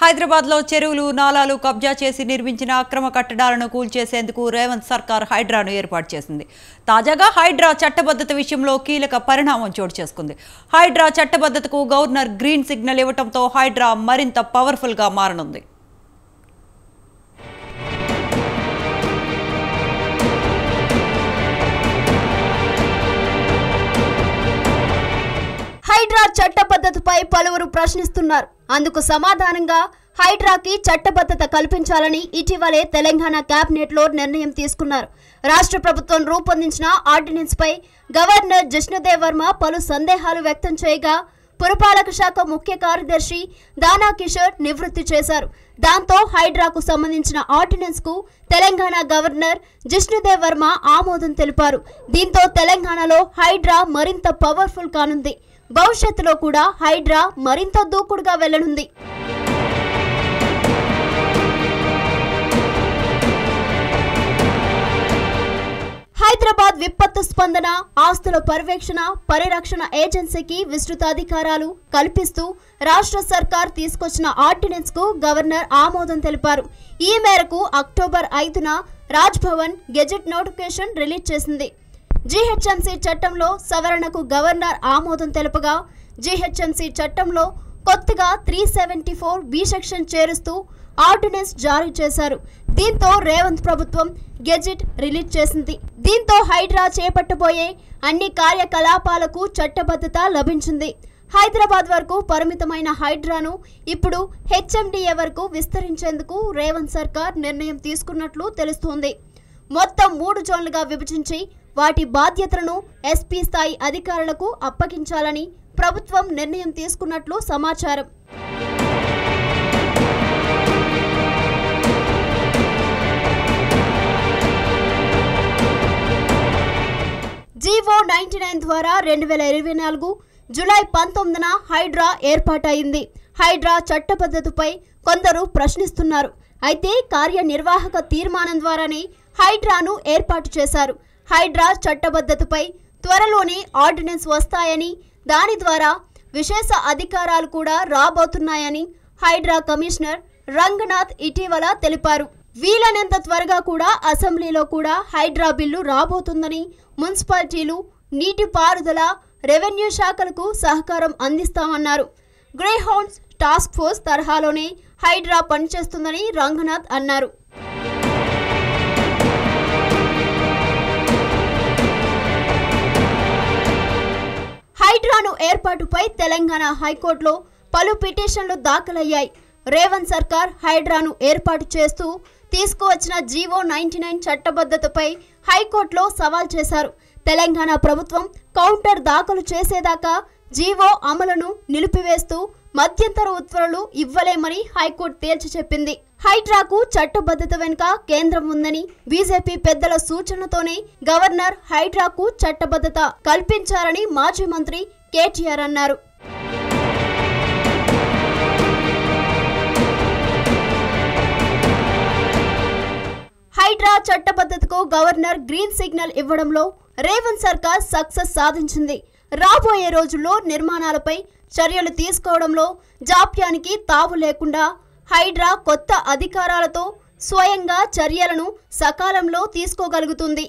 హైదరాబాద్లో చెరువులు నాలాలు కబ్జా చేసి నిర్మించిన అక్రమ కట్టడాలను కూల్చేసేందుకు రేవంత్ సర్కార్ హైడ్రాను ఏర్పాటు చేసింది. తాజాగా హైడ్రా చట్టబద్ధత విషయంలో కీలక పరిణామం చోటు చేసుకుంది. హైడ్రా చట్టబద్ధతకు గవర్నర్ గ్రీన్ సిగ్నల్ ఇవ్వడంతో హైడ్రా మరింత పవర్ఫుల్గా మారనుంది. హైడ్రా చట్టబద్ధతపై పలువురు ప్రశ్నిస్తున్నారు. అందుకు సమాధానంగా హైడ్రాకి చట్టబద్ధత కల్పించాలని ఇటీవలే తెలంగాణ కేబినెట్ లో నిర్ణయం తీసుకున్నారు. రాష్ట్ర ప్రభుత్వం రూపొందించిన ఆర్డినెన్స్ పై గవర్నర్ జిష్ణుదేవ్ వర్మ పలు సందేహాలు వ్యక్తం చేయగా పురపాలక శాఖ ముఖ్య కార్యదర్శి దానా కిషోర్ నివృత్తి చేశారు. దాంతో హైడ్రాకు సంబంధించిన ఆర్డినెన్స్ కు తెలంగాణ గవర్నర్ జిష్ణుదేవ్ వర్మ ఆమోదం తెలిపారు. దీంతో తెలంగాణలో హైడ్రా మరింత పవర్ఫుల్ కానుంది. భవిష్యత్తులో కూడా హైడ్రా మరింత దూకుడుగా వెళ్లనుంది. హైదరాబాద్ విపత్తు స్పందన ఆస్తుల పర్యవేక్షణ పరిరక్షణ ఏజెన్సీకి విస్తృత అధికారాలు కల్పిస్తూ రాష్ట్ర సర్కార్ తీసుకొచ్చిన ఆర్డినెన్స్ కు గవర్నర్ ఆమోదం తెలిపారు. ఈ మేరకు అక్టోబర్ 5న Raj Bhavan gazette notification release చేసింది. జీహెచ్ఎంసీ చట్టంలో సవరణకు గవర్నర్ ఆమోదం తెలుపగా జీహెచ్ఎంసీ చట్టంలో కొత్తగా 374B సెక్షన్ చేరుస్తూ ఆర్డినెన్స్ జారీ చేశారు. దీంతో రేవంత్ ప్రభుత్వం గెజెట్ రిలీజ్ చేసింది. దీంతో హైడ్రా చేపట్టబోయే అన్ని కార్యకలాపాలకు చట్టబద్ధత లభించింది. హైదరాబాద్ వరకు పరిమితమైన హైడ్రాను ఇప్పుడు హెచ్ఎండిఏ వరకు విస్తరించేందుకు రేవంత్ సర్కార్ నిర్ణయం తీసుకున్నట్లు తెలుస్తోంది. మొత్తం 3 జోన్లుగా విభజించి వాటి బాధ్యతలను ఎస్పీ స్థాయి అధికారులకు అప్పగించాలని ప్రభుత్వం నిర్ణయం తీసుకున్నట్లు సమాచారం. జీవో 99 ద్వారా 2024 జూలై 19న హైడ్రా ఏర్పాటైంది. హైడ్రా చట్టబద్ధతపై కొందరు ప్రశ్నిస్తున్నారు. అయితే కార్యనిర్వాహక తీర్మానం ద్వారానే హైడ్రాను ఏర్పాటు చేశారు. హైడ్రా చట్టబద్ధతపై త్వరలోనే ఆర్డినెన్స్ వస్తాయని దాని ద్వారా విశేష అధికారాలు కూడా రాబోతున్నాయని హైడ్రా కమిషనర్ రంగనాథ్ ఇటీవల తెలిపారు. వీలైనంత త్వరగా కూడా అసెంబ్లీలో కూడా హైడ్రా బిల్లు రాబోతుందని మున్సిపాలిటీలు నీటిపారుదల రెవెన్యూ శాఖలకు సహకారం అందిస్తామన్నారు. గ్రే హౌండ్స్ టాస్క్ ఫోర్స్ తరహాలోనే హైడ్రా పనిచేస్తుందని రంగనాథ్ అన్నారు. హైడ్రాను ఏర్పాటుపై తెలంగాణ హైకోర్టులో పలు పిటిషన్లు దాఖలయ్యాయి. రేవంత్ సర్కార్ హైడ్రాను ఏర్పాటు చేస్తూ తీసుకువచ్చిన జీవో 99 చట్టబద్ధతపై హైకోర్టులో సవాల్ చేశారు. తెలంగాణ ప్రభుత్వం కౌంటర్ దాఖలు చేసేదాకా జీవో అమలును నిలిపివేస్తూ మధ్యంతర ఉత్తర్వులు ఇవ్వలేమని హైకోర్టు తేల్చి చెప్పింది. హైడ్రాకు చట్టబద్ధత వెనుక కేంద్రం ఉందని బీజేపీ పెద్దల సూచనతోనే గవర్నర్ హైడ్రాకు చట్టబద్ధత కల్పించారని మాజీ మంత్రి కేటీఆర్ అన్నారు. హైడ్రా చట్టబద్ధతకు గవర్నర్ గ్రీన్ సిగ్నల్ ఇవ్వడంలో రేవంత్ సర్కార్ సక్సెస్ సాధించింది. రాబోయే రోజుల్లో నిర్మాణాలపై చర్యలు తీసుకోవడంలో జాప్యానికి తావు లేకుండా హైడ్రా కొత్త అధికారాలతో స్వయంగా చర్యలను సకాలంలో తీసుకోగలుగుతుంది.